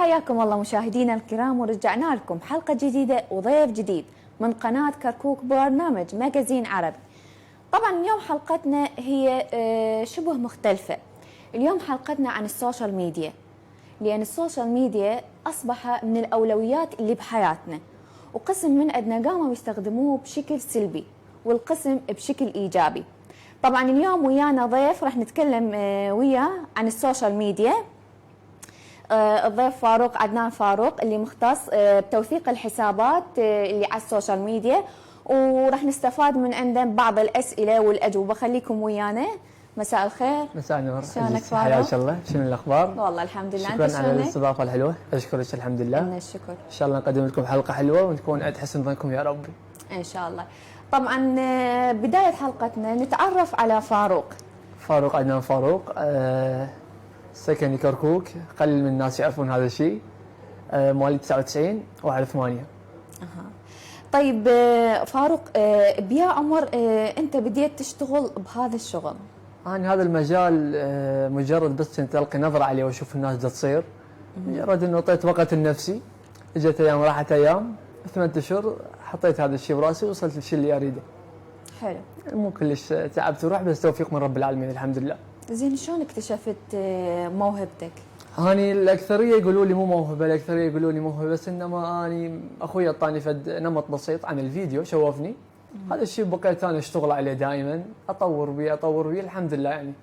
حياكم الله مشاهدينا الكرام، ورجعنا لكم حلقة جديدة وضيف جديد من قناة كركوك برنامج ماجازين عربي. طبعا اليوم حلقتنا هي شبه مختلفة. اليوم حلقتنا عن السوشيال ميديا، لأن السوشيال ميديا أصبح من الأولويات اللي بحياتنا، وقسم من عندنا قاموا يستخدموه بشكل سلبي والقسم بشكل إيجابي. طبعا اليوم ويانا ضيف راح نتكلم وياه عن السوشيال ميديا. الضيف فاروق عدنان فاروق اللي مختص بتوثيق الحسابات اللي على السوشيال ميديا، وراح نستفاد من عنده بعض الأسئلة والأجوبة. خليكم ويانا. مساء الخير. مساء النور. شلونك فاروق؟ حياك الله. شنو الاخبار؟ والله الحمد لله. شكرا على الاستضافه الحلوه. اشكرك. الحمد لله. إن الشكر. ان شاء الله نقدم لكم حلقه حلوه ونكون عند حسن ظنكم يا ربي. ان شاء الله. طبعا بدايه حلقتنا نتعرف على فاروق. فاروق عدنان فاروق، سكني كركوك، قليل من الناس يعرفون هذا الشيء. مواليد 99 1/8. طيب فاروق، بيا عمر انت بديت تشتغل بهذا الشغل؟ انا هذا المجال مجرد بس كنت القي نظره عليه واشوف الناس دا تصير، مجرد انه اعطيت وقت لنفسي. اجت ايام راحت ايام، 8 اشهر حطيت هذا الشيء براسي ووصلت للشيء اللي اريده. حلو. مو كلش تعبت وروح، بس توفيق من رب العالمين الحمد لله. زين، شلون اكتشفت موهبتك؟ اني الاكثريه يقولوا لي مو موهبه، الاكثريه يقولوا لي موهبه، بس انما اني اخوي اعطاني فد نمط بسيط عن الفيديو شوفني. هذا الشيء بقيت انا اشتغل عليه دائما، اطور بيه الحمد لله. يعني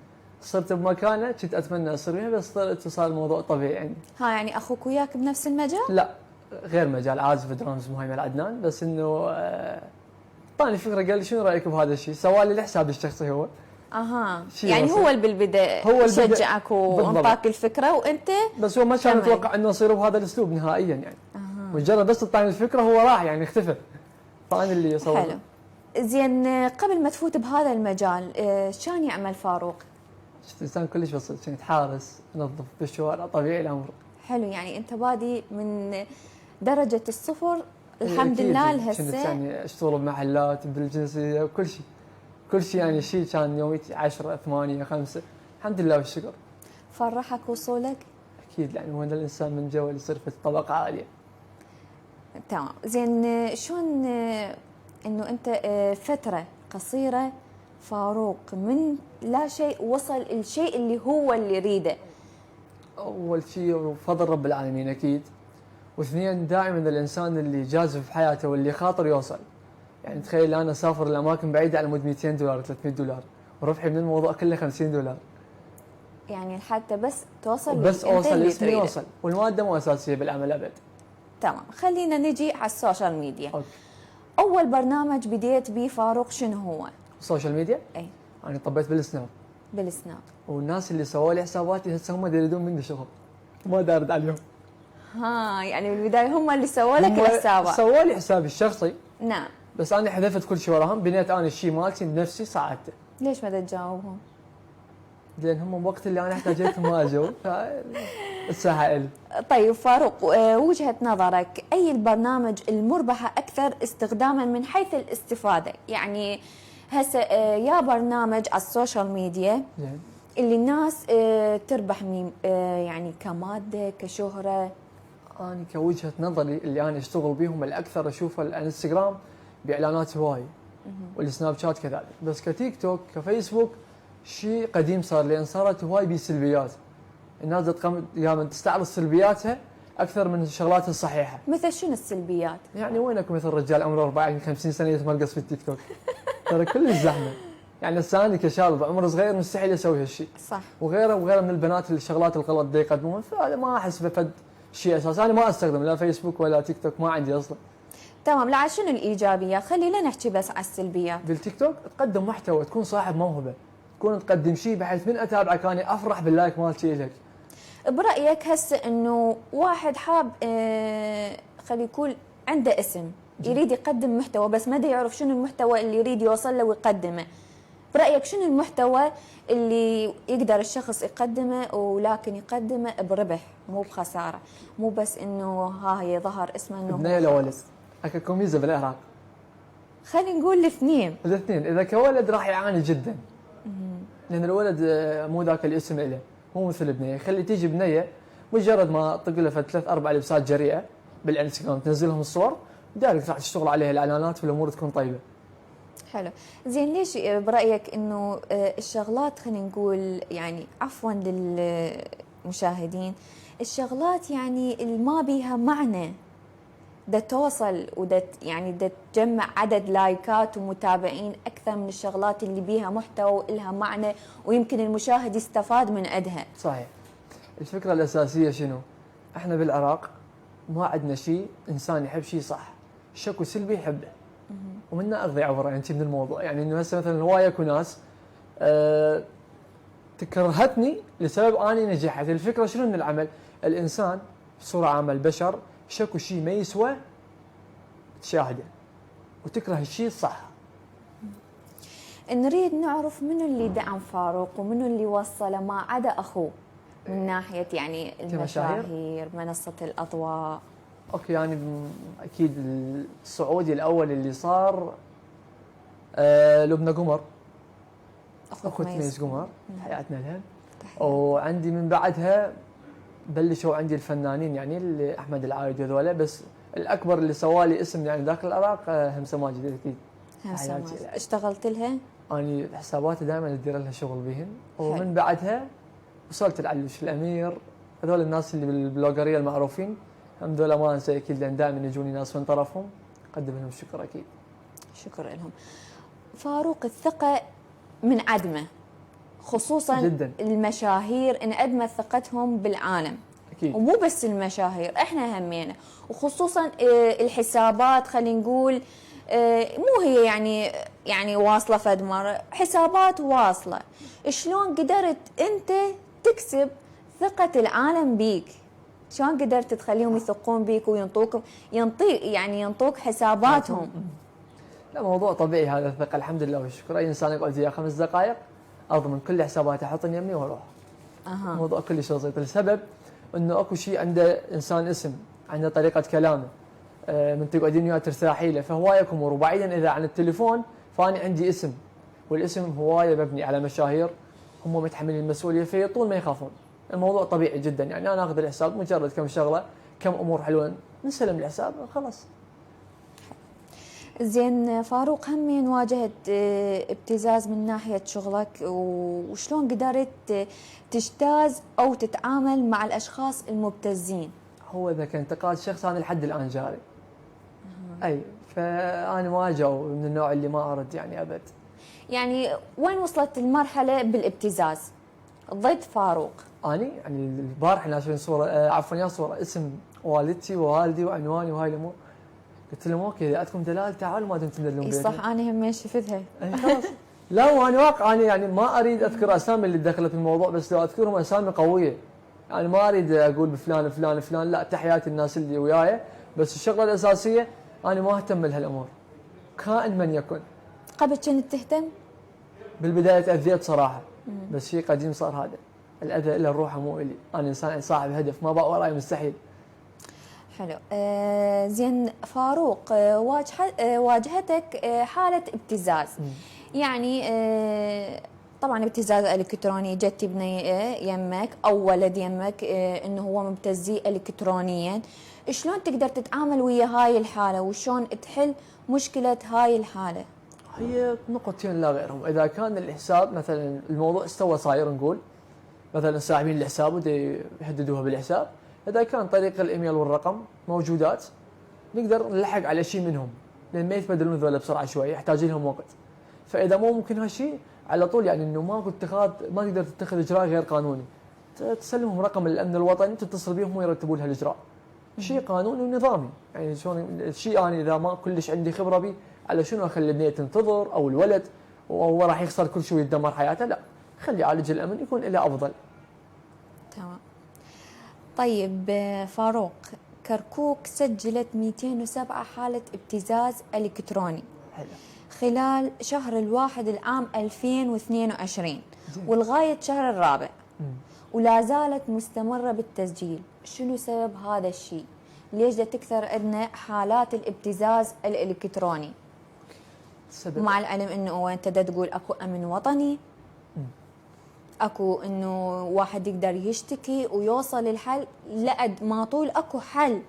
صرت بمكانه كنت اتمنى اصير بها، بس صار الموضوع طبيعي يعني. يعني اخوك وياك بنفس المجال؟ لا، غير مجال، عازف درامز مهيمن عدنان. بس انه اعطاني فكره، قال لي شنو رايك بهذا الشيء؟ سوالي الحساب الشخصي هو. يعني هو اللي بالبدايه شجعك وانطاك الفكره وانت بس هو ما كان يتوقع انه يصير بهذا الاسلوب نهائيا يعني. مجرد بس اعطاني الفكره هو راح يعني اختفى. فانا اللي صور. حلو. زين، قبل ما تفوت بهذا المجال شان يعمل فاروق؟ انسان كلش بسيط، كنت حارس انظف بالشوارع طبيعي الامر. حلو، يعني انت بادي من درجه الصفر الحمد لله لهسه. كنت يعني اشتغل بمحلات بالجنسيه وكل شيء، كل شيء يعني شيء كان يوميتي 10 8 5 الحمد لله والشكر. فرحك وصولك؟ اكيد، يعني وين الانسان من جوا يصير في طبقه عاليه. تمام. زين، شلون انه انت فتره قصيره فاروق من لا شيء وصل الشيء اللي هو اللي يريده؟ اول شيء فضل رب العالمين اكيد، واثنين دائما الانسان اللي جازف في حياته واللي خاطر يوصل. يعني تخيل انا اسافر لاماكن بعيده على مود $200 $300 وربحي من الموضوع كله $50. يعني حتى بس توصل، بس اوصل اسمي اوصل، والماده مو اساسيه بالعمل ابد. تمام. خلينا نجي على السوشيال ميديا. أوكي. اول برنامج بديت به فاروق شنو هو؟ السوشيال ميديا؟ اي. انا طبيت بالسناب. بالسناب. والناس اللي سووا لي حساباتي هسه هم يريدون مني شغل، ما دارد عليهم. يعني بالبدايه هم اللي سووا لك الحسابات؟ سووا لي حسابي الشخصي. نعم. بس انا حذفت كل شيء وراهم، بنيت انا الشيء مالتي بنفسي صعدته. ليش ما تجاوبهم؟ لان هم بوقت اللي انا احتاجتهم ما اجوا، الساحه الي. طيب فاروق، وجهه نظرك اي البرنامج المربحه اكثر استخداما من حيث الاستفاده؟ يعني هسه يا برنامج على السوشيال ميديا اللي الناس تربح من يعني كماده كشهره. انا كوجهه نظري اللي انا اشتغل بيهم الاكثر اشوفه الانستغرام باعلانات هواي، والسناب شات كذلك. بس كتيك توك كفيسبوك شيء قديم صار، لان صارت هواي بسلبيات. الناس دائما تستعرض سلبياتها اكثر من شغلاتها الصحيحه. مثل شنو السلبيات؟ يعني وينك مثل رجال عمره 40 50 سنه يتمرقص في التيك توك؟ ترى كل زحمه. يعني هسه انا كشاب عمره صغير مستحيل اسوي هالشيء. صح. وغيره من البنات الشغلات الغلط دي يقدمون، فهذا ما احس بفد شيء اساسي. انا ما استخدم لا فيسبوك ولا تيك توك، ما عندي اصلا. تمام. لا، شنو الايجابيات؟ خلينا نحكي بس على السلبيات. بالتيك توك تقدم محتوى، تكون صاحب موهبه، تكون تقدم شيء بحيث من اتابعك انا افرح باللايك مالتي لك. برايك هسه انه واحد حاب خلي يكون عنده اسم يريد يقدم محتوى، بس ما يعرف شنو المحتوى اللي يريد يوصل له ويقدمه، برايك شنو المحتوى اللي يقدر الشخص يقدمه ولكن يقدمه بربح مو بخساره، مو بس انه ها هي ظهر اسمه انه بنيه لولد؟ اكو ميزه بالعراق. خلينا نقول الاثنين. اذا كولد راح يعاني جدا، لان الولد مو ذاك الاسم له، مو مثل بنيه. خلي تيجي بنيه مجرد ما تطق له 3-4 لبسات جريئه بالانستغرام تنزلهم الصور دايركت راح تشتغل عليها الاعلانات والامور تكون طيبه. حلو. زين ليش برايك انه الشغلات، خلينا نقول يعني عفوا للمشاهدين، الشغلات يعني اللي ما بيها معنى دا توصل ودا يعني دا تجمع عدد لايكات ومتابعين اكثر من الشغلات اللي بيها محتوى والها معنى ويمكن المشاهد يستفاد من عندها؟ صحيح. الفكره الاساسيه شنو؟ احنا بالعراق ما عندنا شيء انسان يحب شيء صح، الشكو سلبي يحبه ومنا اقضي عبره يعني من الموضوع، يعني انه هسه مثلا هوايه اكو ناس تكرهتني لسبب اني نجحت. الفكره شنو من العمل؟ الانسان بصوره عامه البشر شكو شيء ما يسوى تشاهده وتكره الشيء الصح. نريد نعرف منو اللي دعم فاروق ومنو اللي وصله ما عدا اخوه من ناحيه يعني المشاهير، منصه الاضواء. اوكي يعني اكيد الصعودي الاول اللي صار لبنى قمر، اخو تميز قمر، حياتنا لها. وعندي من بعدها بلشوا عندي الفنانين يعني اللي احمد العايد هذولا، بس الاكبر اللي سوالي اسم يعني داخل العراق همسه ماجد اكيد. همسه ماجد اشتغلت لها؟ اني حساباتي دائما ادير لها شغل بهن. ومن بعدها وصلت لعلوش الامير، هذول الناس اللي بالبلوجريه المعروفين، الحمد لله ما انسى اكيد لان دائما يجوني ناس من طرفهم اقدم لهم الشكر اكيد. شكر لهم. فاروق، الثقه من عدمه خصوصا جداً. المشاهير انعدمت ثقتهم بالعالم اكيد، ومو بس المشاهير، احنا همينا، وخصوصا الحسابات خلينا نقول مو هي يعني واصله فد مره، حسابات واصله. شلون قدرت انت تكسب ثقه العالم بيك؟ شلون قدرت تخليهم يثقون بيك وينطوك ينطوك حساباتهم؟ لا موضوع طبيعي هذا الثقه الحمد لله والشكر. اي انسان يقعد وياه 5 دقائق اضمن كل حساباته احطني يمني واروح. موضوع كلش بسيط. السبب انه اكو شيء عنده انسان اسم، عنده طريقه كلامه، من تقعدين وياه ترتاحي له، فهوايه امور. وبعيدا اذا عن التليفون فاني عندي اسم، والاسم هوايه مبني على مشاهير هم متحملين المسؤوليه فيطول ما يخافون. الموضوع طبيعي جدا، يعني انا اخذ الحساب مجرد كم شغله كم امور حلوه نسلم الحساب خلاص. زين فاروق، همين واجهت ابتزاز من ناحيه شغلك، وشلون قدرت تجتاز او تتعامل مع الاشخاص المبتزين؟ هو اذا كان انتقاد شخص انا لحد الان جاري. اي فانا واجهه من النوع اللي ما ارد يعني ابد. يعني وين وصلت المرحله بالابتزاز ضد فاروق؟ اني يعني البارح ناشرين صوره عفوا يا صوره اسم والدتي ووالدي وعنواني وهاي الامور، قلت لهم اوكي اذا عندكم دلال تعالوا ما دمتم تدلون بيتي. صح، انا هم شفتها. خلاص. لا وانا واقع انا يعني ما اريد اذكر اسامي اللي دخلت الموضوع، بس لو اذكرهم اسامي قويه. يعني ما اريد اقول بفلان فلان فلان، لا تحياتي الناس اللي وياي، بس الشغله الاساسيه انا ما اهتم لهالامور كائن من يكن. قبل كنت تهتم؟ بالبدايه تاذيت صراحه، بس شيء قديم صار هذا. الاذى له روحه مو الي، انا انسان صاحب هدف ما بقى وراي مستحيل. حلو. زين فاروق، واجهتك حاله ابتزاز. يعني طبعا ابتزاز الكتروني، جت ابني يمك او ولد يمك انه هو مبتزي الكترونيا، شلون تقدر تتعامل ويا هاي الحاله وشلون تحل مشكله هاي الحاله؟ هي نقطتين لا غيرهم. اذا كان الحساب مثلا الموضوع استوى صاير نقول مثلا صاحبين الحساب ودي يهددوها بالحساب، اذا كان طريق الايميل والرقم موجودات نقدر نلحق على شيء منهم، لان ما يتبدلون ذولا بسرعه شويه، يحتاج لهم وقت. فاذا مو ممكن هالشيء على طول يعني انه ما تقدر تتخذ اجراء غير قانوني، تسلمهم رقم الامن الوطني تتصل بهم ويرتبوا لها الاجراء. شيء قانوني ونظامي، يعني شلون الشيء انا يعني اذا ما كلش عندي خبره به على شنو اخلي البنيه تنتظر او الولد وهو راح يخسر كل شيء ويتدمر حياته، لا خلي يعالج الامن يكون له افضل. تمام. طيب فاروق، كركوك سجلت 207 حاله ابتزاز الكتروني حلو. خلال شهر الواحد العام 2022 ولغايه شهر الرابع، ولا زالت مستمره بالتسجيل. شنو سبب هذا الشيء؟ ليش دا تكثر عندنا حالات الابتزاز الالكتروني؟ مع العلم انه انت دا تقول اكو امن وطني، اكو انه واحد يقدر يشتكي ويوصل للحل، لأد ما طول اكو حل.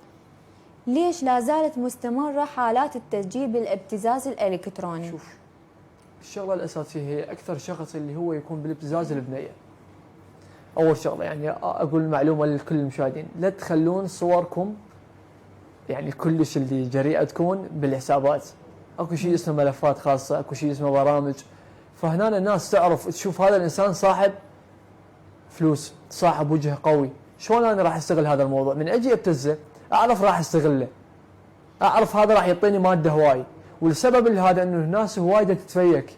ليش لا زالت مستمرة حالات التسجيل بالابتزاز الإلكتروني؟ شوف، الشغله الاساسيه هي اكثر شخص اللي هو يكون بالابتزاز البنيه. اول شغله يعني اقول معلومه لكل المشاهدين، لا تخلون صوركم يعني كلش اللي جريئه تكون بالحسابات. اكو شيء اسمه ملفات خاصه، اكو شيء اسمه برامج، فهنا الناس تعرف تشوف هذا الانسان صاحب فلوس، صاحب وجه قوي. شلون انا راح استغل هذا الموضوع؟ من اجي ابتزه اعرف راح استغله، اعرف هذا راح يعطيني ماده هواي. والسبب لهذا انه الناس هواي تتفيك،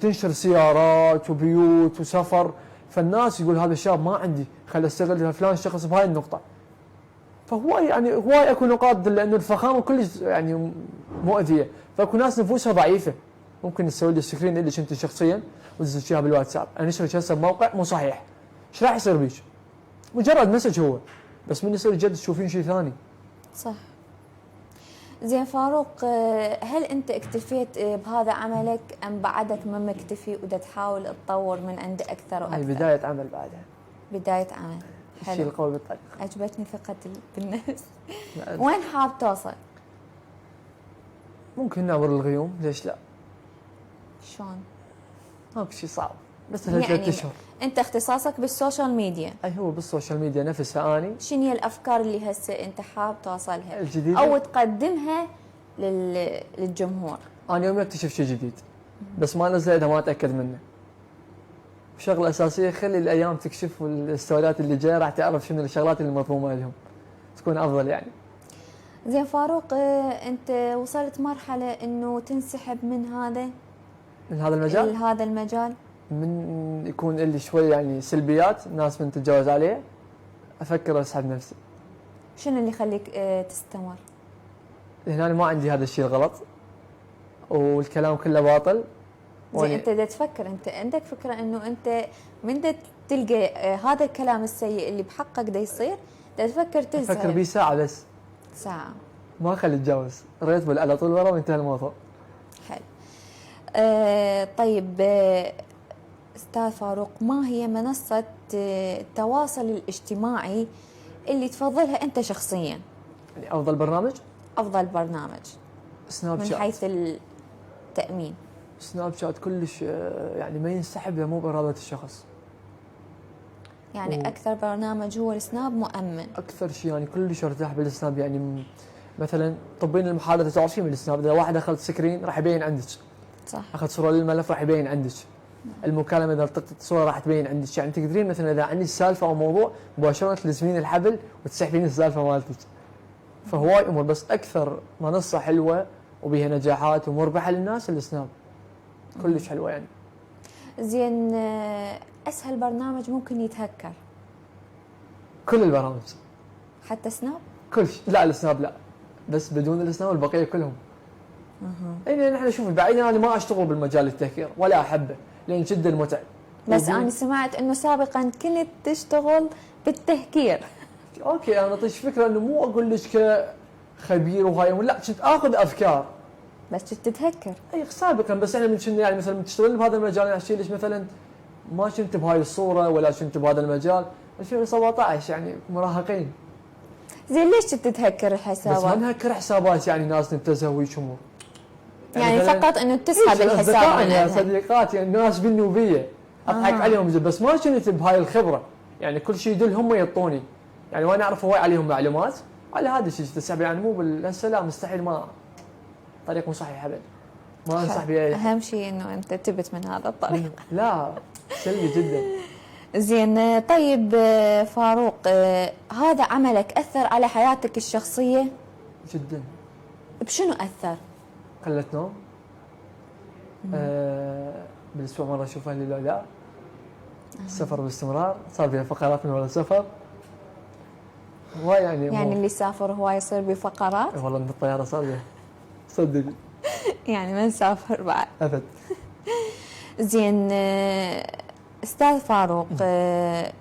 تنشر سيارات وبيوت وسفر، فالناس يقول هذا الشاب ما عندي، خل استغل فلان شخص بهاي النقطه. فهو يعني هواي اكو نقاط، لانه الفخامه كلش يعني مؤذيه، فاكو ناس نفوسها ضعيفه. ممكن تسوي لي سكرين لك انت شخصيا وتدز اياها بالواتساب، انشرك هسه بموقع مو صحيح، ايش راح يصير بيك؟ مجرد مسج هو، بس من يصير جد تشوفين شيء ثاني. صح. زين فاروق، هل انت اكتفيت بهذا عملك ام بعدك ما مكتفي ودا تحاول تطور من عنده اكثر واكثر؟ هاي بدايه عمل بعدها. بدايه عمل. الشيء القوي بالطريق. عجبتني ثقة بالنفس. وين حاب توصل؟ ممكن نعبر الغيوم، ليش لا؟ شلون؟ ماكو شيء صعب، بس لها 3 اشهر. انت اختصاصك بالسوشيال ميديا. اي هو بالسوشيال ميديا نفسها. اني شنو هي الافكار اللي هسه انت حاب توصلها الجديدة او تقدمها للجمهور؟ انا يوم اكتشف شيء جديد بس ما نزله اذا ما اتاكد منه. شغله اساسيه، خلي الايام تكشف، والستوريات اللي جايه راح تعرف شنو الشغلات اللي مطلوبه لهم، تكون افضل يعني. زين فاروق، انت وصلت مرحله انه تنسحب من هذا المجال؟ من يكون اللي شوي يعني سلبيات ناس من تتجاوز عليه، افكر اسحب نفسي. شنو اللي يخليك تستمر؟ لان انا ما عندي هذا الشيء الغلط والكلام كله باطل. زين انت دا تفكر، انت عندك فكره انه انت من دا تلقى هذا الكلام السيء اللي بحقك دا يصير دا تفكر تنسحب؟ افكر بيه ساعه بس، ساعه ما اخلي اتجاوز، ريت بول على طول ورا وانتهى الموضوع. حلو. طيب استاذ فاروق، ما هي منصه التواصل الاجتماعي اللي تفضلها انت شخصيا؟ يعني افضل برنامج؟ افضل برنامج سناب شات. من حيث التامين. سناب شات كلش يعني ما ينسحب اذا مو باراده الشخص. يعني اكثر برنامج هو السناب مؤمن. اكثر شيء يعني كلش ارتاح بالسناب. يعني مثلا طبين المحادثه تعرفين بالسناب، اذا واحد اخذ سكرين راح يبين عندك. صح. اخذ صوره للملف راح يبين عندك. المكالمه اذا التقطت صوره راح تبين عندك. يعني تقدرين مثلا اذا عندك سالفه او موضوع مباشره تلزمين الحبل وتسحبين السالفه مالتك. فهواي امور، بس اكثر منصه حلوه وبها نجاحات ومربحه للناس السناب. كلش حلوه يعني. زين، اسهل برنامج ممكن يتهكر؟ كل البرامج. حتى سناب؟ كل شيء. لا السناب لا، بس بدون السناب البقيه كلهم. يعني نحن شوف بعيدا، انا ما اشتغل بالمجال التهكير ولا احبه لان جدا متعب. بس انا سمعت انه سابقا كنت تشتغل بالتهكير. اوكي، انا اعطيك فكره انه مو اقول لك كخبير وهاي، لا كنت اخذ افكار بس كنت تتهكر. اي سابقا، بس احنا من كنا يعني مثلا تشتغل بهذا المجال. يعني احكي لك مثلا ما كنت بهاي الصوره ولا كنت بهذا المجال 2017 يعني مراهقين. زين ليش كنت تتهكر الحسابات؟ بس ما نهكر حسابات يعني ناس نبتزها وهيك امور. يعني فقط انه تسحب الحساب من يا صديقات، يعني ناس بيني وبيا اضحك عليهم، بس ما كنت بهاي الخبره. يعني كل شيء يدل هم يعطوني، يعني وانا اعرف هواي عليهم معلومات على هذا الشيء تسحب. يعني مو بالسلام، مستحيل، ما طريق مو صحيح ابدا، ما انصح به. اهم شيء انه انت تبت من هذا الطريق. لا سلبي جدا. زين، طيب فاروق، هذا عملك اثر على حياتك الشخصيه؟ جدا. بشنو اثر؟ قلة نوم. بالاسبوع مره اشوف اهلي لو لا. السفر باستمرار، صار فيها فقرات من ورا السفر. يعني اللي سافر هو يصير بفقرات؟ والله من الطياره صار فيها صدقي. يعني ما نسافر بعد ابد. زين استاذ فاروق،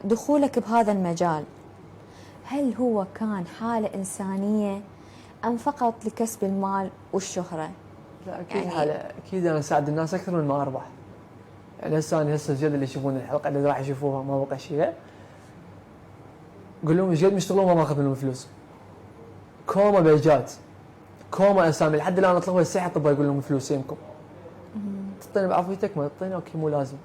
دخولك بهذا المجال هل هو كان حاله انسانيه ام فقط لكسب المال والشهره؟ لا اكيد يعني حاله، اكيد انا اساعد الناس اكثر من ما اربح. يعني هسه انا الجد اللي يشوفون الحلقه اللي راح يشوفوها ما بقى شيء، قول لهم ايش قد يشتغلون ما باخذ منهم فلوس. كوما بيجات، كوما اسامي لحد الان اطلبها الساحه طب يقول لهم فلوس يمكم. تعطيني بعافيتك ما تعطيني اوكي مو لازم.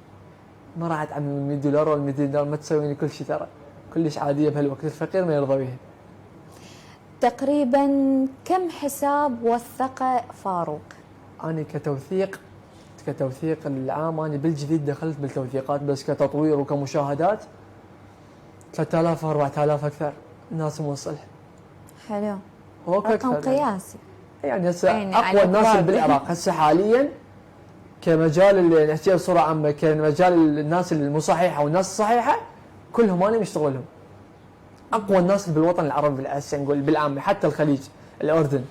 ما راح اتعمل 100 دولار ولا 200 دولار ما تسويني كل شيء ترى. كلش عاديه بهالوقت الفقير ما يرضى بيها. تقريبا كم حساب وثقه فاروق؟ انا كتوثيق العام انا بالجديد دخلت بالتوثيقات بس كتطوير وكمشاهدات 3000 4000 اكثر الناس موصلها. حلو. هو رقم قياسي. يعني هسه يعني اقوى الناس بالعراق هسه حاليا كمجال اللي نحكيها بصوره عامه كمجال الناس المصححه والناس الصحيحه كلهم انا مشتغل لهم. اقوى الناس بالوطن العربي هسه نقول بالعامه حتى الخليج، الاردن،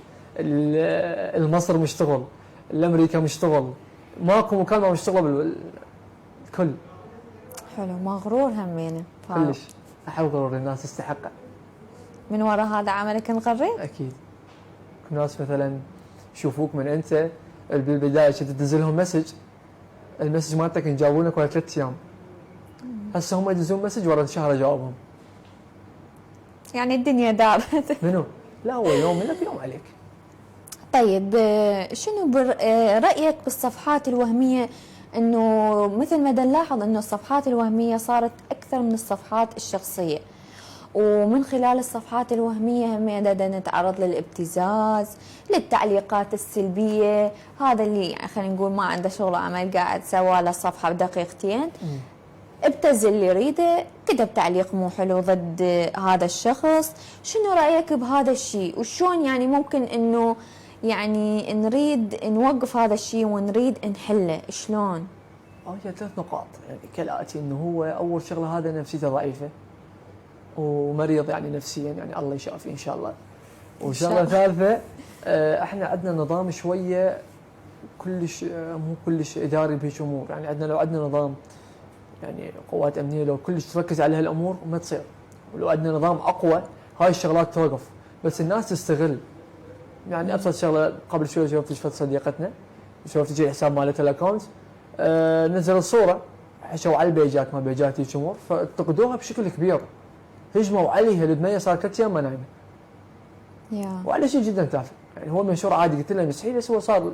مصر مشتغل، الامريكا مشتغل، ماكو مكان ما مشتغل الكل. حلو. مغرور همينه كلش احب غرور الناس تستحقه. من وراء هذا عملك نغرد؟ اكيد. ناس مثلا يشوفوك من انت بالبدايه كنت تدز لهم مسج، المسج مالتك يجاوبونك ورا 3 ايام. هسه هم يدزون مسج ورا شهر اجاوبهم. يعني الدنيا دارت. منو؟ لا هو يوم لك يوم عليك. طيب شنو رأيك بالصفحات الوهمية؟ انه مثل ما نلاحظ انه الصفحات الوهمية صارت اكثر من الصفحات الشخصية، ومن خلال الصفحات الوهمية هم نتعرض للابتزاز، للتعليقات السلبية. هذا اللي يعني خلينا نقول ما عنده شغل عمل قاعد سوى له صفحة بدقيقتين ابتز اللي يريده، كتب تعليق مو حلو ضد هذا الشخص. شنو رأيك بهذا الشيء وشون يعني ممكن انه يعني نريد نوقف هذا الشيء ونريد نحله شلون؟ هي 3 نقاط يعني كالاتي، انه هو اول شغله هذا نفسيته ضعيفه ومريض يعني نفسيا، يعني الله يشافيه ان شاء الله. وشغله ثالثه احنا عندنا نظام شويه كلش مو كلش اداري بهيك امور، يعني عندنا لو عندنا نظام يعني قوات امنيه لو كلش تركز على هالامور ما تصير، ولو عندنا نظام اقوى هاي الشغلات توقف، بس الناس تستغل. يعني ابسط شغله قبل شوي شفت صديقتنا شفت تجي الحساب مالتها الاكونت نزلت صوره حشوا على البيجات ما بيجات هيك امور فانتقدوها بشكل كبير، هجموا عليها الدنيا صار 3 ايام ما نايمه. وعلى شيء جدا تافه، يعني هو منشور عادي قلت له مستحيل بس هو صار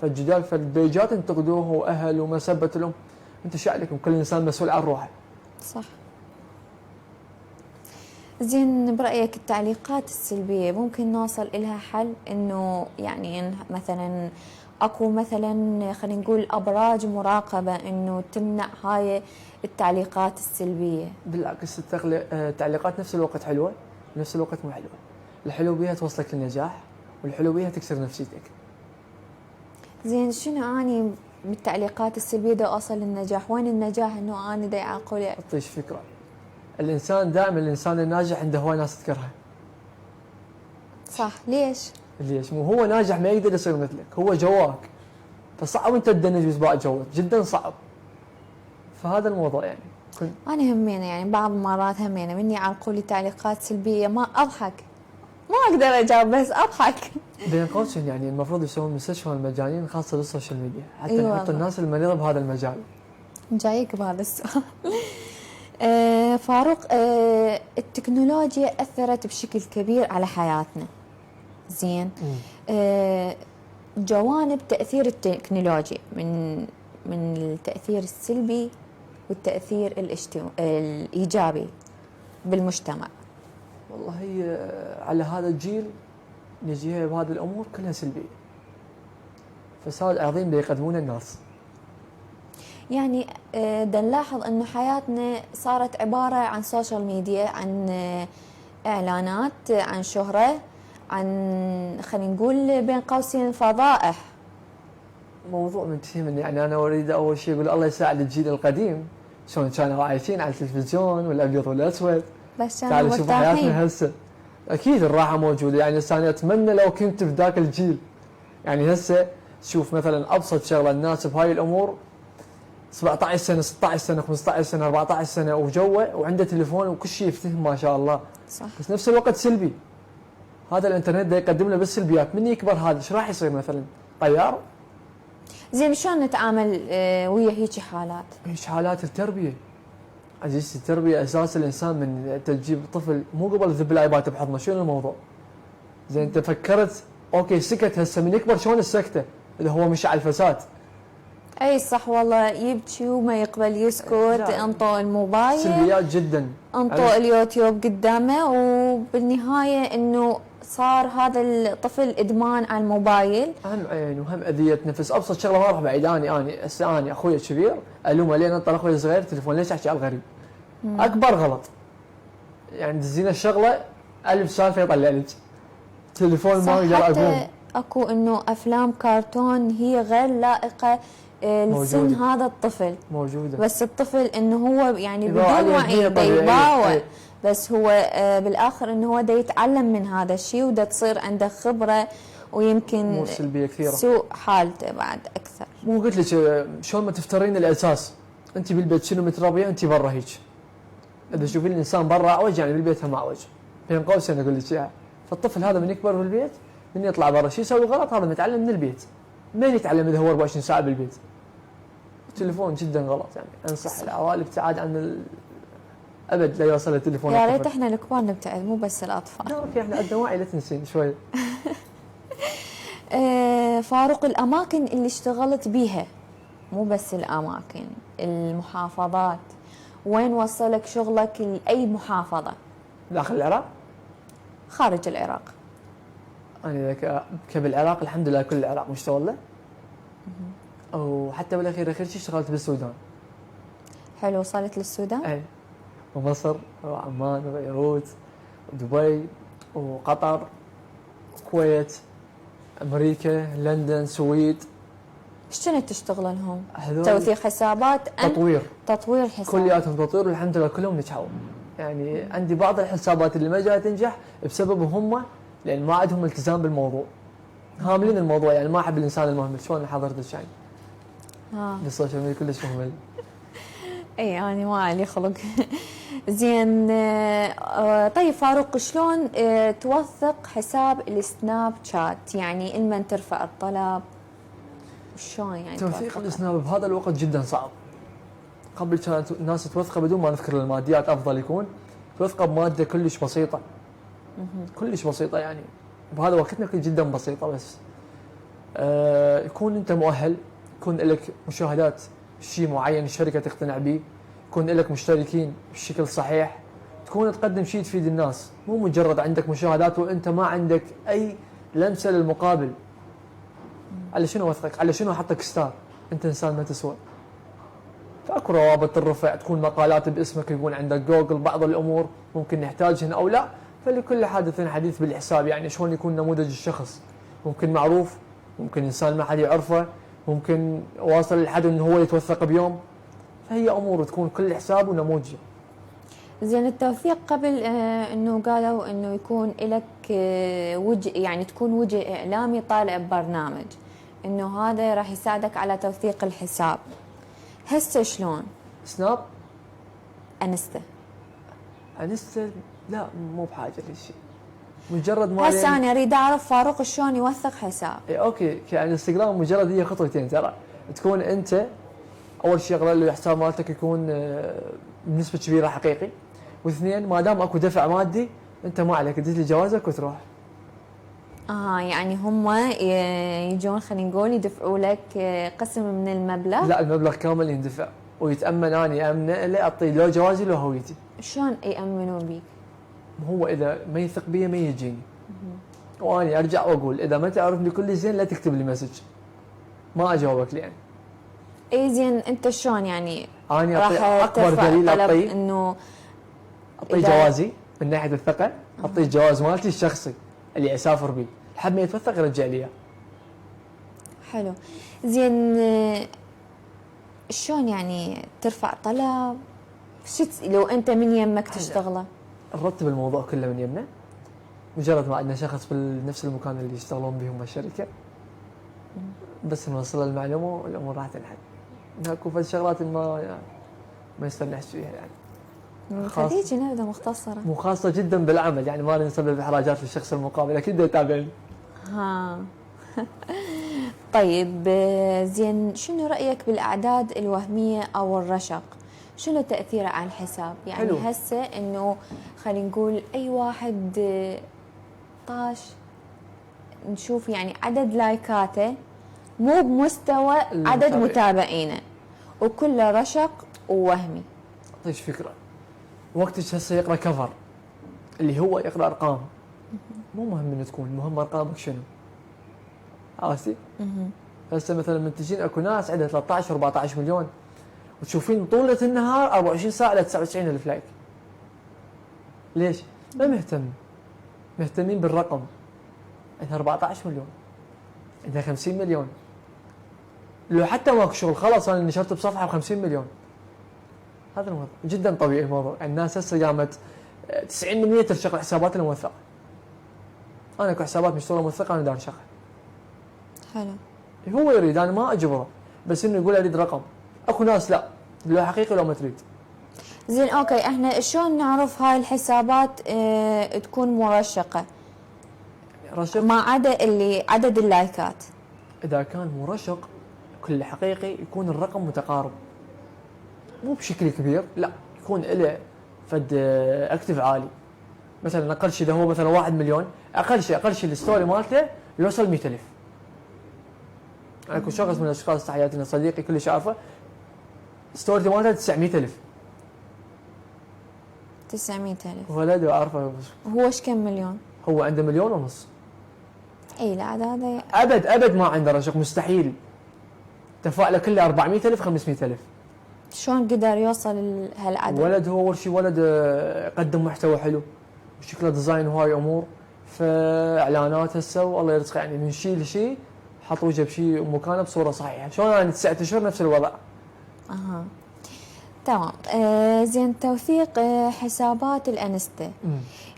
فالجدال فالبيجات انتقدوه واهل ومسبه لهم. انت شو عليكم؟ كل انسان مسؤول عن روحه. صح. زين برايك التعليقات السلبيه ممكن نوصل لها حل؟ انه يعني مثلا اكو مثلا خلينا نقول ابراج مراقبه انه تمنع هاي التعليقات السلبيه. بالعكس التعليقات نفس الوقت حلوه نفس الوقت مو حلوه. الحلو بيها توصلك للنجاح والحلو بيها تكسر نفسيتك. زين شنو اني بالتعليقات السلبيه دا اوصل للنجاح؟ وين النجاح انه انا دا اعقل؟ اعطيش فكره. الانسان دائما الانسان الناجح عنده هواي ناس تكرهه. صح. ليش؟ مو هو ناجح ما يقدر يصير مثلك، هو جواك فصعب انت تدنج بسباق جوك جدا صعب. فهذا الموضوع يعني انا همينه يعني بعض المرات همينه مني يعلقوا لي تعليقات سلبيه ما اضحك، ما اقدر اجاوب بس اضحك. بين قوسين يعني المفروض يسوون مستشفى المجانين خاصه بالسوشيال ميديا حتى أيوة يحطوا الناس المريضه بهذا المجال. جايك بهذا السؤال. فاروق التكنولوجيا اثرت بشكل كبير على حياتنا. زين جوانب تاثير التكنولوجيا من التاثير السلبي والتاثير الايجابي بالمجتمع. والله على هذا الجيل نجيها بهذه الامور كلها سلبيه. فساد عظيم بيقدمونه الناس. يعني نلاحظ انه حياتنا صارت عباره عن سوشيال ميديا، عن اعلانات، عن شهره، عن خلينا نقول بين قوسين فضائح. موضوع منتهي من يعني انا اريد اول شيء اقول الله يساعد الجيل القديم شلون كانوا عايشين على التلفزيون والابيض والاسود. بس كانوا مرتاحين. شوف حياتنا هسه اكيد الراحه موجوده، يعني هسه انا اتمنى لو كنت في ذاك الجيل. يعني هسه شوف مثلا ابسط شغله الناس بهاي الامور 17 سنه 16 سنه 15 سنه 14 سنه وجوه وعنده تليفون وكل شيء يفتهم ما شاء الله. صح. بس نفس الوقت سلبي. هذا الانترنت ده يقدم له بس سلبيات، من يكبر هذا ايش راح يصير مثلا؟ طيار؟ زين شلون نتعامل ويا هيجي حالات؟ ايش حالات التربيه؟ عزيزتي التربيه اساس الانسان. من انت تجيب طفل مو قبل ذب الايباد بحضنه، شنو الموضوع؟ زين انت فكرت اوكي سكت، هسه من يكبر شلون السكته؟ اذا هو مش على الفساد. اي صح والله، يبكي وما يقبل يسكت، انطوا الموبايل، سلبيات جدا، انطوا اليوتيوب قدامه، وبالنهايه انه صار هذا الطفل ادمان على الموبايل. هم عين وهم اذيه نفس. ابسط شغله ما اروح بعيد، اني هسه اني اخوي الكبير الومه لين انطر اخوي الصغير تليفون، ليش احكي على الغريب؟ اكبر غلط. يعني تزين الشغله الف سالفه يطلع لك تليفون ما اقدر اقوم. اكو انه افلام كرتون هي غير لائقه لسن هذا الطفل موجوده، بس الطفل انه هو يعني بدون وعي يباوع، بس هو بالاخر انه هو دا يتعلم من هذا الشيء ودا تصير عنده خبره، ويمكن امور سلبيه كثيره، سوء حالته بعد اكثر. مو قلت لك شلون ما تفترين الاساس؟ انت بالبيت شنو متربيه، انت برا هيك. اذا تشوفين الانسان برا اعوج يعني بالبيت هم اعوج، بين قوسين اقول لك اياها. فالطفل هذا من يكبر بالبيت، من يطلع برا شو يسوي غلط هذا متعلم من البيت. من يتعلم اذا هو 24 ساعه بالبيت؟ التليفون جدا غلط. يعني انصح العوائل ابتعاد عن ابد لا يوصل التليفون. يا ريت احنا الكبار نبتعد مو بس الاطفال. لا اوكي احنا عندنا وعي، لا تنسين شوي. فاروق، الاماكن اللي اشتغلت بيها، مو بس الاماكن، المحافظات، وين وصلك شغلك لاي محافظه؟ داخل العراق؟ خارج العراق؟ انا بالعراق الحمد لله كل العراق مشتغل له. وحتى بالاخير شيء اشتغلت بالسودان. حلو، وصلت للسودان؟ اي، ومصر وعمان وبيروت ودبي وقطر الكويت امريكا لندن السويد. ايش كنت تشتغل لهم؟ توثيق حسابات؟ تطوير حسابات؟ كلياتهم تطوير، والحمد لله كلهم نجحوا. يعني عندي بعض الحسابات اللي ما جايه تنجح بسببهم هم، لان ما عندهم التزام بالموضوع، هاملين الموضوع. يعني ما احب الانسان المهمل. شلون حضرتك يعني؟ بالسوشيال ميديا كلش مهمل. اي انا ما علي خلق. زين، طيب فاروق، شلون توثق حساب السناب شات؟ يعني لمن ترفع الطلب؟ شلون يعني توثيق السناب بهذا الوقت جدا صعب. قبل كانت الناس توثقه بدون ما نذكر الماديات، افضل يكون توثقه بماده كلش بسيطه. كلش بسيطه يعني بهذا وقتنا جدا بسيطه، بس يكون انت مؤهل، يكون لك مشاهدات شيء معين الشركه تقتنع به، يكون لك مشتركين بالشكل صحيح، تكون تقدم شيء تفيد الناس، مو مجرد عندك مشاهدات وانت ما عندك اي لمسه للمقابل. على شنو اوثقك؟ على شنو احطك ستار؟ انت انسان ما تسوى. فاكو روابط ترفع، تكون مقالات باسمك، يكون عندك جوجل، بعض الامور ممكن نحتاجهن او لا. فلكل حادث حديث بالحساب. يعني شلون يكون نموذج الشخص، ممكن معروف، ممكن انسان ما حد يعرفه، ممكن واصل لحد انه هو يتوثق بيوم. فهي امور تكون كل حساب ونموذج. زين، التوثيق قبل انه قالوا انه يكون لك وجه، يعني تكون وجه اعلامي طالع ببرنامج، انه هذا راح يساعدك على توثيق الحساب. هسه شلون؟ سناب؟ انستا لا مو بحاجه لهالشيء، مجرد ما هسه انا اريد اعرف فاروق شلون يوثق حساب. اوكي كانستغرام مجرد هي خطوتين ترى. تكون انت اول شيء اقرا له الحساب مالتك يكون بنسبه كبيره حقيقي، واثنين ما دام اكو دفع مادي انت ما عليك تدز لي جوازك وتروح. يعني هم يجون خلينا نقول يدفعوا لك قسم من المبلغ؟ لا المبلغ كامل يندفع ويتامن. اني امنه له، اعطي له جوازي له هويتي. شلون يامنون بيك؟ هو اذا ما يثق بي ما يجيني. واني ارجع واقول اذا ما تعرفني كل زين لا تكتب لي مسج، ما اجاوبك لان. اي زين، انت شلون يعني اني راح اكبر دليل اعطيه انه اعطيه جوازي من ناحيه الثقه، اعطيه الجواز مالتي الشخصي اللي اسافر به، لحد ما يتوثق يرجع لي اياه. حلو. زين، شلون يعني ترفع طلب؟ لو انت من يمك تشتغله؟ نرتب الموضوع كله من يمنا، مجرد ما عندنا شخص بنفس المكان اللي يشتغلون بهم الشركه، بس نوصل المعلومه والامور راح تنحل. اكو فد شغلات ما يستنى نحكي فيها يعني. خليجي نبذه مختصره. مو خاصه جدا بالعمل، يعني ما نسبب احراجات للشخص المقابل، اكيد يتابعني. طيب زين، شنو رأيك بالأعداد الوهمية أو الرشق؟ شنو تأثيره على الحساب؟ يعني حلو. هسه إنه خلينا نقول أي واحد طاش نشوف يعني عدد لايكاته مو بمستوى عدد متابعينه، وكله رشق ووهمي. اعطيك فكره، وقتك هسه يقرا كفر اللي هو يقرا ارقام، مو مهم انه تكون، مهم ارقامك شنو. عرفتي؟ هسه مثلا منتجين اكو ناس عندها 13 14 مليون، وتشوفين طولة النهار 24 ساعه ل 99,000 لايك. ليش؟ ما مهتمين بالرقم. عندها 14 مليون، عندها 50 مليون، لو حتى ماكو شغل خلاص انا نشرت بصفحه ب 50 مليون. هذا الموضوع جدا طبيعي. الموضوع الناس هسه قامت 90% ترشق الحسابات الموثقه. انا اكو حسابات مشتغله موثقه انا دار شغل. حلو. هو يريد، انا ما اجبره، بس انه يقول اريد رقم. اكو ناس لا، لو حقيقي لو ما تريد. زين اوكي، احنا شلون نعرف هاي الحسابات تكون مرشقه؟ رشق ما عدا اللي عدد اللايكات. اذا كان مرشق كل حقيقي يكون الرقم متقارب، مو بشكل كبير، لا يكون له فد اكتف عالي. مثلا اقل شيء اذا هو مثلا 1 مليون، اقل شيء الستوري مالته يوصل 100,000. اكو شخص من الاشخاص تحياتنا صديقي كلش عارفه، ستوري مالته 900,000. 900,000 ولد وعارفه. هو ايش كم مليون؟ هو عنده 1.5 مليون. اي لا هذا ابد ما عنده رشق، مستحيل. تفاعله كله 400,000 500,000. شلون قدر يوصل هالعدد؟ ولد هو اول شيء ولد قدم محتوى حلو، وشكله ديزاين وهاي امور، فاعلانات هسه والله يرزقه يعني من شيء لشيء، حط وجهه بشيء مكانه بصوره صحيحه. شلون انا 9 اشهر نفس الوضع. اها تمام. زين، توثيق حسابات الانستا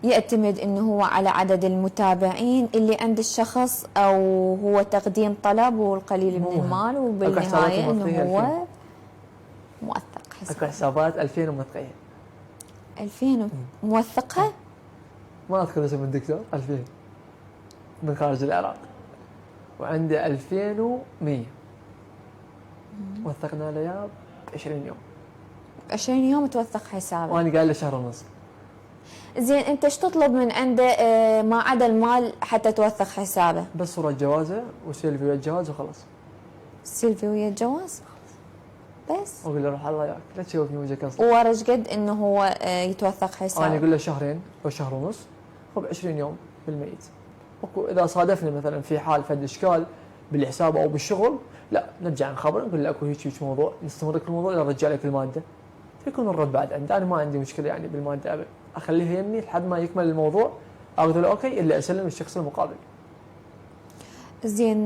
يعتمد انه هو على عدد المتابعين اللي عند الشخص، او هو تقديم طلب والقليل من المال، وبالنهايه انه هو موثق حساب. اكو حسابات 2000 موثقين. 2000 موثقه؟ ما اذكر اسم الدكتور. 2000 من خارج العراق، وعنده 2100 وثقنا له اياه ب 20 يوم. 20 يوم توثق حسابه، وانا قايل له شهر ونص. زين، انت ايش تطلب من عنده ما عدا المال حتى توثق حسابه؟ بس صورة جوازه وسيلفي ويا الجواز وخلاص. سيلفي ويا الجواز بس؟ واقول له روح الله ياك لا تشوفني وجهك اصلا. ورج قد انه هو يتوثق حسابه؟ انا اقول له شهرين او شهر ونص، هو ب 20 يوم بالميت. اذا صادفنا مثلا في حال فد اشكال بالحساب او بالشغل، لا نرجع نخبر نقول له اكو هيك موضوع، نستمر لك الموضوع الى نرجع لك الماده. فيكون الرد بعد عنده. انا ما عندي مشكله يعني بالماده ابد، اخليها يمني لحد ما يكمل الموضوع، اقول له اوكي الا اسلم الشخص المقابل. زين،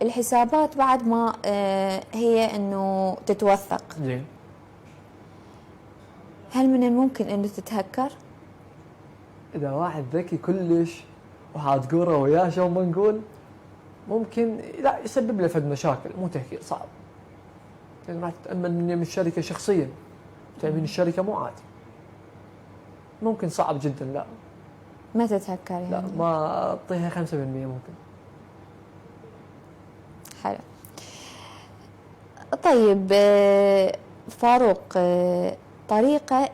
الحسابات بعد ما هي انه تتوثق، زين، هل من الممكن انه تتهكر؟ اذا واحد ذكي كلش وحاط قوره وياه شو ما نقول، ممكن لا يسبب له فد مشاكل. مو تهكير صعب، يعني راح تتامن من الشركه شخصيا، تامين الشركه مو عادي. ممكن صعب جدا، لا ما تتهكر يعني؟ لا ما اعطيها 5% ممكن. حلو. طيب فاروق، طريقة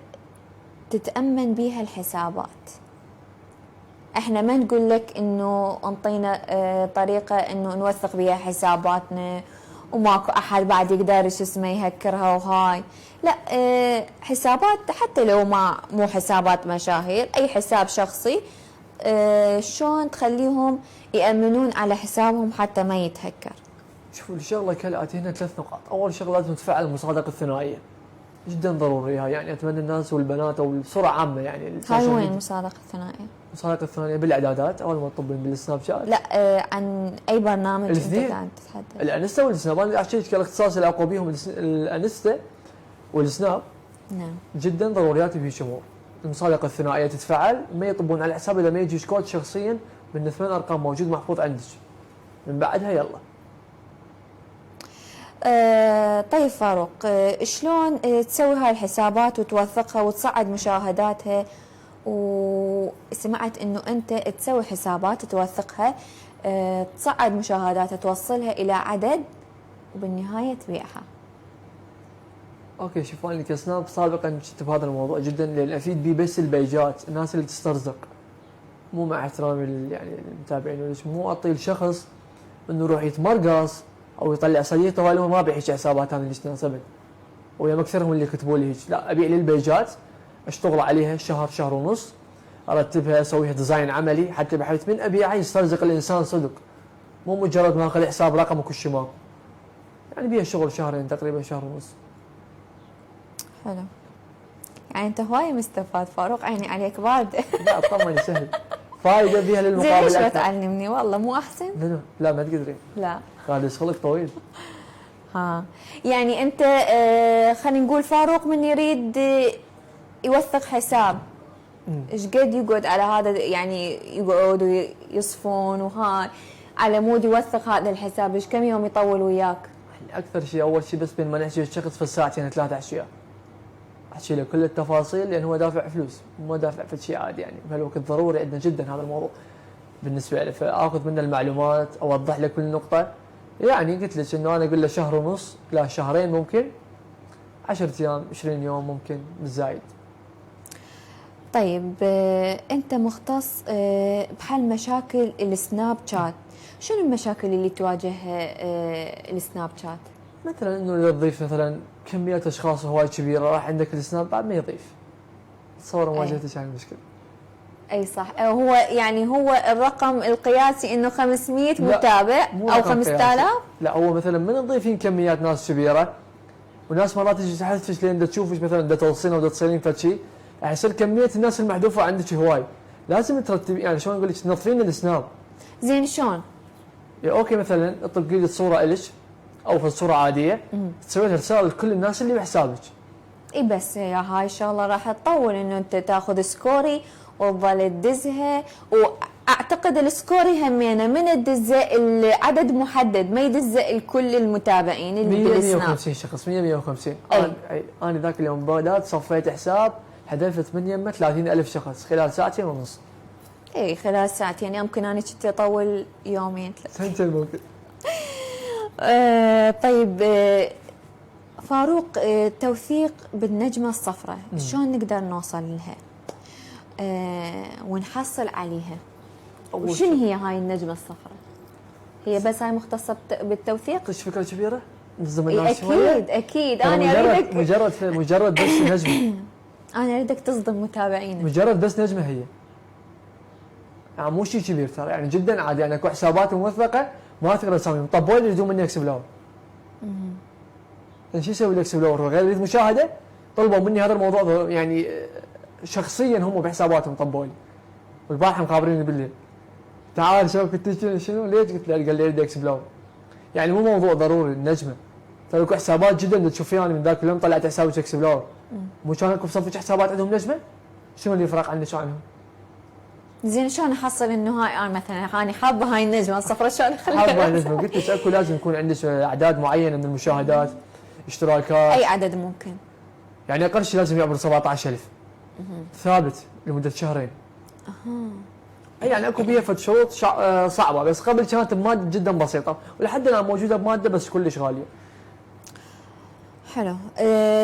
تتأمن بيها الحسابات. احنا ما نقول لك انه انطينا طريقة انه نوثق بيها حساباتنا وماكو احد بعد يقدر شو اسمه يهكرها وهاي، لا حسابات حتى لو مو حسابات مشاهير، اي حساب شخصي شلون تخليهم يأمنون على حسابهم حتى ما يتهكر؟ شوفوا الشغله كالاتي، هنا 3 نقاط. اول شغله لازم تفعل المصادقه الثنائيه، جدا ضروريه. يعني اتمنى الناس والبنات او بصوره عامه يعني. هاي وين المصادقه الثنائيه؟ المصادقه الثنائيه بالاعدادات اول ما تطبين بالسناب شات. لا عن اي برنامج انت قاعد تتحدث؟ الانستا والسناب. انا احكي لك الاختصاص اللي اقوى بيهم الانستا والسناب. نعم، جدا ضروريات بهيك امور. المصادقه الثنائيه تتفعل، ما يطبون على الحساب اذا ما يجيش كود شخصيا من 8 ارقام موجود محفوظ عندك. من بعدها يلا. طيب فاروق، شلون تسوي هاي الحسابات وتوثقها وتصعد مشاهداتها؟ وسمعت انه انت تسوي حسابات توثقها تصعد مشاهداتها، توصلها الى عدد، وبالنهايه تبيعها. اوكي، شوف انا كسناب سابقا كنت بهذا الموضوع جدا، لان افيد بيه بس البيجات، الناس اللي تسترزق، مو مع احترامي يعني المتابعين، وليش مو اعطي الشخص انه يروح يتمرقص او يطلع صديقته، ولا ما ابيع هيك حسابات انا اللي تناسبت، ويا اكثرهم اللي كتبوا لي هيك، لا ابيع للبيجات، اشتغل عليها شهر شهر ونص، ارتبها اسويها ديزاين عملي، حتى بحيث من ابيعها يسترزق الانسان صدق، مو مجرد ماخذ حساب رقم وكل شيء ماكو. يعني بيها شغل شهرين تقريبا، شهر ونص. حلو. يعني انت هواي مستفاد فاروق، عيني عليك بارده. لا طمني سهل، فايده بيها زين للمقابل ليش ما اكثر. تعلمني والله مو احسن؟ منو؟ لا ما تقدرين، لا. هذا شغلك طويل. ها يعني انت خلينا نقول فاروق من يريد يوثق حساب، ايش قد يقعد على هذا، يعني يقعدوا يصفون وهاي على مود يوثق هذا الحساب، ايش كم يوم يطول وياك؟ اكثر شيء اول شيء بس بين ما نحكي الشخص في الساعتين ثلاثة اشياء، احكي له كل التفاصيل، لان هو دافع فلوس مو دافع في شيء عادي، يعني بهالوقت ضروري عندنا جدا هذا الموضوع بالنسبه له، فاخذ منه المعلومات، اوضح له كل نقطه. يعني قلت لك انه انا اقول له شهر ونص، لا شهرين ممكن، 10 ايام 20 يوم ممكن بالزايد. طيب انت مختص بحل مشاكل السناب شات، شنو المشاكل اللي تواجهها السناب شات؟ مثلا انه اذا تضيف مثلا كميات اشخاص هواي كبيره، راح عندك السناب بعد ما يضيف، تصور ما واجهتش هاي المشكله. اي صح، هو يعني هو الرقم القياسي انه 500 متابع او 5000. لا هو مثلا من تضيفين كميات ناس كبيره، وناس مرات تجي تحذفش لين تشوفش مثلا دا توصلين او تصيرين فشي، راح يصير كميه الناس المحذوفه عندك هواي، لازم ترتبين، يعني شلون اقول لك تنظفين السناب. زين شلون؟ يعني اوكي مثلا تطلقي لي صوره الك او في صوره عاديه، تسوي لها رساله لكل الناس اللي بحسابك. اي بس يا هاي الشغله راح تطول، انه انت تاخذ سكوري وتظل تدزها، واعتقد السكوري همينه من تدزه عدد محدد، ما يدزه الكل المتابعين اللي بالسناب. 150 شخص، 150. انا ذاك اليوم بدات صفيت حساب، حذفت من يمه 30,000 شخص خلال ساعتين ونص. اي خلال ساعتين، يمكن انا كنت اطول يومين ثلاثه. سنتين ممكن. طيب فاروق، توثيق بالنجمة الصفراء شلون نقدر نوصل لها ونحصل عليها؟ وشنو هي هاي النجمة الصفراء؟ هي بس هاي مختصة بالتوثيق؟ ايش فكرة كبيرة؟ نظم الناس اكيد اكيد، انا اريدك مجرد بس نجمة. انا اريدك تصدم متابعينا. مجرد بس نجمة هي، يعني مو شيء كبير ترى، يعني جدا عادي، يعني اكو حسابات موثقة ما تقدر تسويهم، طبوا لي يريدون مني اكسبلور. يعني شو يسوي لي اكسبلور؟ هو غير يريد مشاهدة، طلبوا مني هذا الموضوع يعني شخصيا هم بحساباتهم طبوا لي. والبارحة مخابريني بالليل، تعال شوف كنت شنو ليش؟ قلت له قال لي اريد اكسبلور. يعني مو موضوع ضروري النجمة، ترى اكو حسابات جدا تشوفيها من ذاك اليوم طلعت حسابك اكسبلور، مو كان اكو بصفك حسابات عندهم نجمة؟ شنو اللي يفرق عنك عنهم؟ زين شلون احصل انه هاي انا مثلا انا حابه هاي النجمه الصفراء، شلون اخليها؟ حابه النجمة، قلت لك اكو لازم يكون عندك اعداد معينة من المشاهدات، اشتراكات، اي عدد ممكن، يعني اقل شيء لازم يعبر 17,000 ثابت لمدة شهرين. يعني اكو بيها فد شروط صعبة، بس قبل كانت بمادة جدا بسيطة، ولحد الان موجودة بمادة بس كلش غالية. حلو.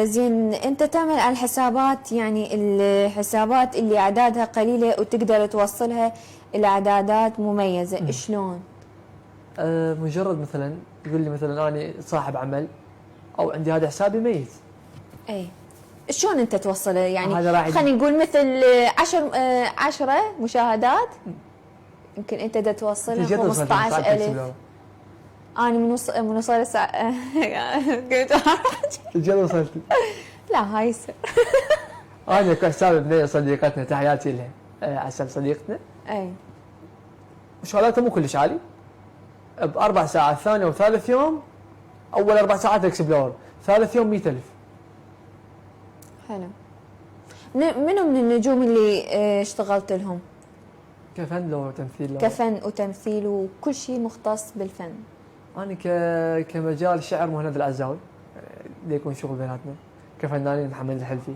زين انت تعمل على الحسابات، يعني الحسابات اللي اعدادها قليله وتقدر توصلها الى اعدادات مميزه، شلون؟ مجرد مثلا يقول لي مثلا انا صاحب عمل او عندي هذا حسابي ميت. اي شلون انت توصله؟ يعني خلينا نقول مثل 10 مشاهدات يمكن انت دا توصلها 15,000. انا من وصل الساعه قلت جد وصلت. لا هاي سر. انا كحساب بنيه صديقتنا، تحياتي لها، عسل صديقتنا. اي مشغلاتها مو كلش عالي، ب4 ساعات ثاني وثالث يوم، اول 4 ساعات اكسبلور، ثالث يوم 100,000. حلو. منو من النجوم اللي اشتغلت لهم؟ كفن لو تمثيل لو؟ كفن وتمثيل وكل شيء مختص بالفن. انا كمجال شعر مهند العزاوي، يكون شغل بيناتنا. كفنانين محمد الحلفي،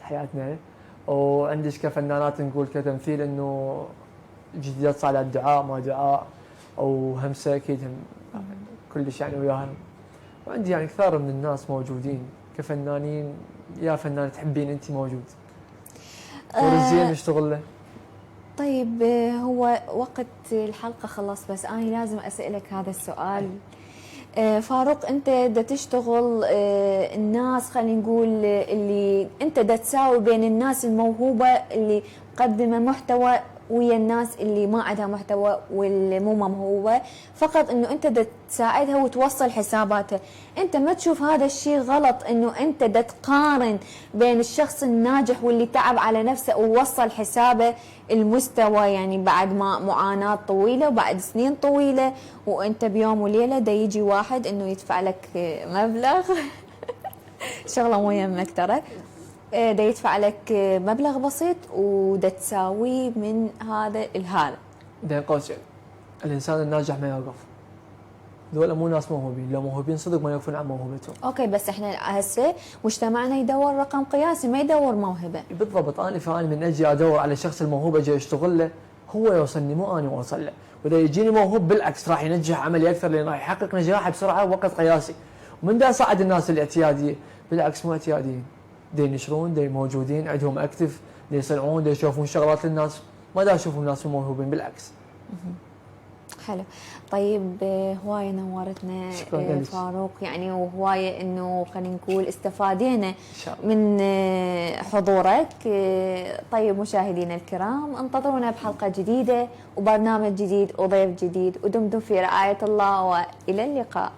تحياتنا. وعندك كفنانات نقول كتمثيل انه جديدات صالات دعاء ما دعاء، او همسه اكيد هم كلش يعني وياهم. وعندي يعني كثار من الناس موجودين كفنانين، يا فنان تحبين انت موجود ورزين نشتغل له. طيب هو وقت الحلقة خلص، بس أنا لازم أسألك هذا السؤال. فاروق، أنت دا تشتغل الناس، خلينا نقول اللي أنت دا تساوي بين الناس الموهوبة اللي مقدمة محتوى ويا الناس اللي ما عندها محتوى واللي مو موهوبة، فقط انه انت دا تساعدها وتوصل حساباتها. انت ما تشوف هذا الشيء غلط انه انت دا تقارن بين الشخص الناجح واللي تعب على نفسه ووصل حسابه المستوى، يعني بعد ما معاناة طويلة وبعد سنين طويلة، وانت بيوم وليلة دا يجي واحد انه يدفع لك مبلغ شغلة مو يمك ترى، دا يدفع لك مبلغ بسيط ودا تساويه من هذا لهذا. بين قوسين الانسان الناجح ما يوقف، ذولا مو ناس موهوبين، لو موهوبين صدق ما يوقفون عن موهوبتهم. اوكي، بس احنا هسه مجتمعنا يدور رقم قياسي، ما يدور موهبه. بالضبط، فاني من اجي ادور على الشخص الموهوب اجي اشتغل له، هو يوصلني مو اني اوصل له. واذا يجيني موهوب بالعكس راح ينجح عملي اكثر، لان راح يحقق نجاحه بسرعه ووقت قياسي. ومن دا صعد الناس الاعتياديه، بالعكس مو اعتياديين، دا ينشرون، دا موجودين عندهم اكتف، دا يصنعون، دا يشوفون شغلات للناس، ما دا يشوفون الناس موهوبين بالعكس. حلو. طيب هوايه نورتنا فاروق، يعني وهوايه انه خلينا نقول استفادينا من حضورك. طيب مشاهدينا الكرام، انتظرونا بحلقه جديده وبرنامج جديد وضيف جديد، ودمتم في رعايه الله والى اللقاء.